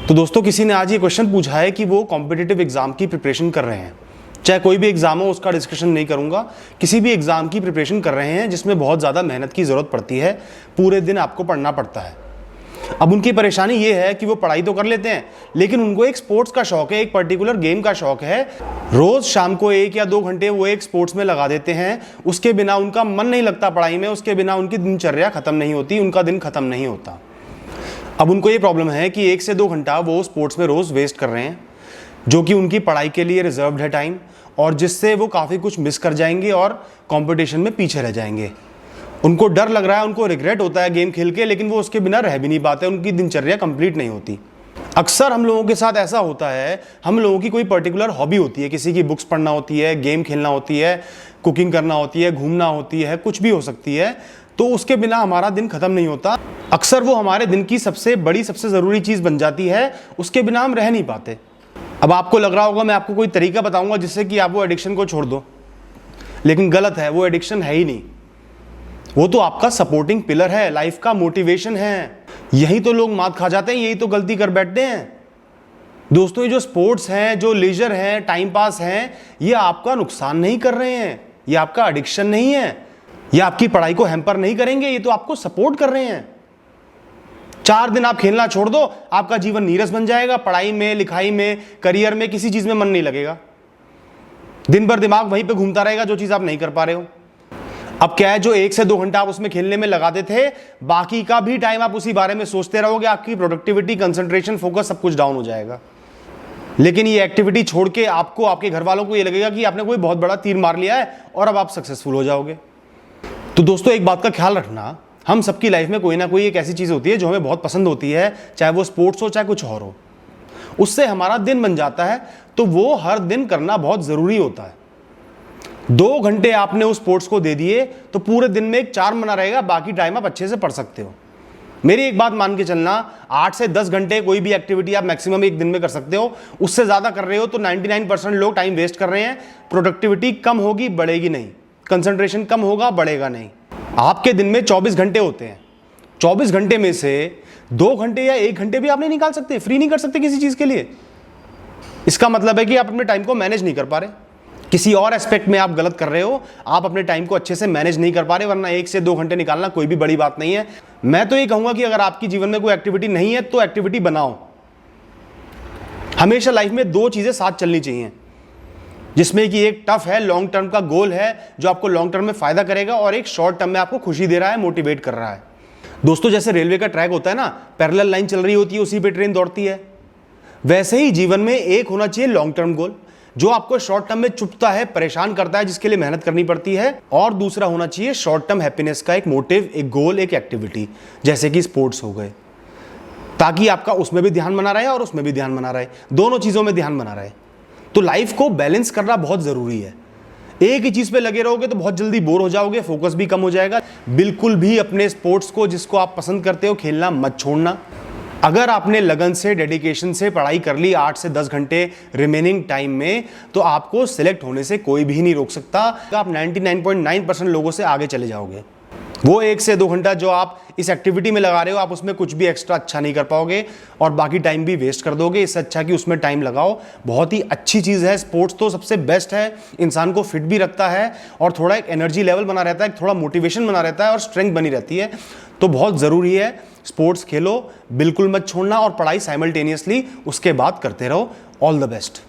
तो दोस्तों किसी ने आज ये क्वेश्चन पूछा है कि वो कॉम्पिटिटिव एग्जाम की प्रिपरेशन कर रहे हैं, चाहे कोई भी एग्जाम हो उसका डिस्कशन नहीं करूंगा, किसी भी एग्जाम की प्रिपरेशन कर रहे हैं जिसमें बहुत ज़्यादा मेहनत की ज़रूरत पड़ती है, पूरे दिन आपको पढ़ना पड़ता है। अब उनकी परेशानी ये है कि वो पढ़ाई तो कर लेते हैं लेकिन उनको एक स्पोर्ट्स का शौक है, एक पर्टिकुलर गेम का शौक है। रोज शाम को 1 या 2 घंटे वो एक स्पोर्ट्स में लगा देते हैं, उसके बिना उनका मन नहीं लगता पढ़ाई में, उसके बिना उनकी दिनचर्या खत्म नहीं होती, उनका दिन खत्म नहीं होता। अब उनको ये प्रॉब्लम है कि 1 से 2 घंटा वो स्पोर्ट्स में रोज वेस्ट कर रहे हैं, जो कि उनकी पढ़ाई के लिए रिजर्व्ड है टाइम, और जिससे वो काफ़ी कुछ मिस कर जाएंगे और कंपटीशन में पीछे रह जाएंगे। उनको डर लग रहा है, उनको रिग्रेट होता है गेम खेल के, लेकिन वो उसके बिना रह भी नहीं पाते, उनकी दिनचर्या कंप्लीट नहीं होती। अक्सर हम लोगों के साथ ऐसा होता है, हम लोगों की कोई पर्टिकुलर हॉबी होती है, किसी की बुक्स पढ़ना होती है, गेम खेलना होती है, कुकिंग करना होती है, घूमना होती है, कुछ भी हो सकती है, तो उसके बिना हमारा दिन खत्म नहीं होता। अक्सर वो हमारे दिन की सबसे बड़ी, सबसे ज़रूरी चीज़ बन जाती है, उसके बिना हम रह नहीं पाते। अब आपको लग रहा होगा मैं आपको कोई तरीका बताऊंगा जिससे कि आप वो एडिक्शन को छोड़ दो, लेकिन गलत है, वो एडिक्शन है ही नहीं। वो तो आपका सपोर्टिंग पिलर है, लाइफ का मोटिवेशन है। यही तो लोग मात खा जाते हैं, यही तो गलती कर बैठते हैं। दोस्तों, ये जो स्पोर्ट्स हैं, जो लेजर हैं, टाइम पास हैं, ये आपका नुकसान नहीं कर रहे हैं, ये आपका एडिक्शन नहीं है, ये आपकी पढ़ाई को हैम्पर नहीं करेंगे, ये तो आपको सपोर्ट कर रहे हैं। 4 दिन आप खेलना छोड़ दो, आपका जीवन नीरस बन जाएगा, पढ़ाई में, लिखाई में, करियर में, किसी चीज में मन नहीं लगेगा। दिन भर दिमाग वहीं पे घूमता रहेगा जो चीज आप नहीं कर पा रहे हो। अब क्या है, जो 1 से 2 घंटा आप उसमें खेलने में लगाते थे, बाकी का भी टाइम आप उसी बारे में सोचते रहोगे, आपकी प्रोडक्टिविटी, कंसंट्रेशन, फोकस सब कुछ डाउन हो जाएगा। लेकिन ये एक्टिविटी छोड़ के आपको, आपके घर वालों को ये लगेगा कि आपने कोई बहुत बड़ा तीर मार लिया है और अब आप सक्सेसफुल हो जाओगे। तो दोस्तों, एक बात का ख्याल रखना, हम सबकी लाइफ में कोई ना कोई एक ऐसी चीज होती है जो हमें बहुत पसंद होती है, चाहे वो स्पोर्ट्स हो चाहे कुछ और हो, उससे हमारा दिन बन जाता है, तो वो हर दिन करना बहुत जरूरी होता है। 2 घंटे आपने उस स्पोर्ट्स को दे दिए तो पूरे दिन में एक चार्म बना रहेगा, बाकी टाइम आप अच्छे से पढ़ सकते हो। मेरी एक बात मान के चलना, 8 से 10 घंटे कोई भी एक्टिविटी आप मैक्सिमम एक दिन में कर सकते हो, उससे ज्यादा कर रहे हो तो 99% लोग टाइम वेस्ट कर रहे हैं। प्रोडक्टिविटी कम होगी, बढ़ेगी नहीं, कंसंट्रेशन कम होगा, बढ़ेगा नहीं। आपके दिन में 24 घंटे होते हैं, 24 घंटे में से 2 घंटे या 1 घंटे भी आप नहीं निकाल सकते, फ्री नहीं कर सकते किसी चीज के लिए। इसका मतलब है कि आप अपने टाइम को मैनेज नहीं कर पा रहे, किसी और एस्पेक्ट में आप गलत कर रहे हो, आप अपने टाइम को अच्छे से मैनेज नहीं कर पा रहे, वरना 1 से 2 घंटे निकालना कोई भी बड़ी बात नहीं है। मैं तो ये कहूंगा कि अगर आपकी जीवन में कोई एक्टिविटी नहीं है तो एक्टिविटी बनाओ। हमेशा लाइफ में 2 चीजें साथ चलनी चाहिए, जिसमें कि एक टफ है, लॉन्ग टर्म का गोल है जो आपको लॉन्ग टर्म में फायदा करेगा, और एक शॉर्ट टर्म में आपको खुशी दे रहा है, मोटिवेट कर रहा है। दोस्तों, जैसे रेलवे का ट्रैक होता है ना, पैरेलल लाइन चल रही होती है, उसी पे ट्रेन दौड़ती है, वैसे ही जीवन में एक होना चाहिए लॉन्ग टर्म गोल, जो आपको शॉर्ट टर्म में चुभता है, परेशान करता है, जिसके लिए मेहनत करनी पड़ती है, और दूसरा होना चाहिए शॉर्ट टर्म हैप्पीनेस का एक मोटिव, एक गोल, एक एक्टिविटी, जैसे कि स्पोर्ट्स हो गए, ताकि आपका उसमें भी ध्यान बना रहे और उसमें भी ध्यान बना रहे, दोनों चीजों में ध्यान बना रहे। तो लाइफ को बैलेंस करना बहुत जरूरी है। एक ही चीज पे लगे रहोगे तो बहुत जल्दी बोर हो जाओगे, फोकस भी कम हो जाएगा। बिल्कुल भी अपने स्पोर्ट्स को, जिसको आप पसंद करते हो, खेलना मत छोड़ना। अगर आपने लगन से, डेडिकेशन से पढ़ाई कर ली 8 से 10 घंटे रिमेनिंग टाइम में, तो आपको सिलेक्ट होने से कोई भी नहीं रोक सकता। आप 99.9% लोगों से आगे चले जाओगे। वो 1 से 2 घंटा जो आप इस एक्टिविटी में लगा रहे हो, आप उसमें कुछ भी एक्स्ट्रा अच्छा नहीं कर पाओगे और बाकी टाइम भी वेस्ट कर दोगे। इससे अच्छा कि उसमें टाइम लगाओ। बहुत ही अच्छी चीज़ है, स्पोर्ट्स तो सबसे बेस्ट है, इंसान को फिट भी रखता है और थोड़ा एक एनर्जी लेवल बना रहता है, थोड़ा मोटिवेशन बना रहता है और स्ट्रेंथ बनी रहती है। तो बहुत ज़रूरी है, स्पोर्ट्स खेलो, बिल्कुल मत छोड़ना, और पढ़ाई साइमल्टेनियसली उसके बाद करते रहो। All the best.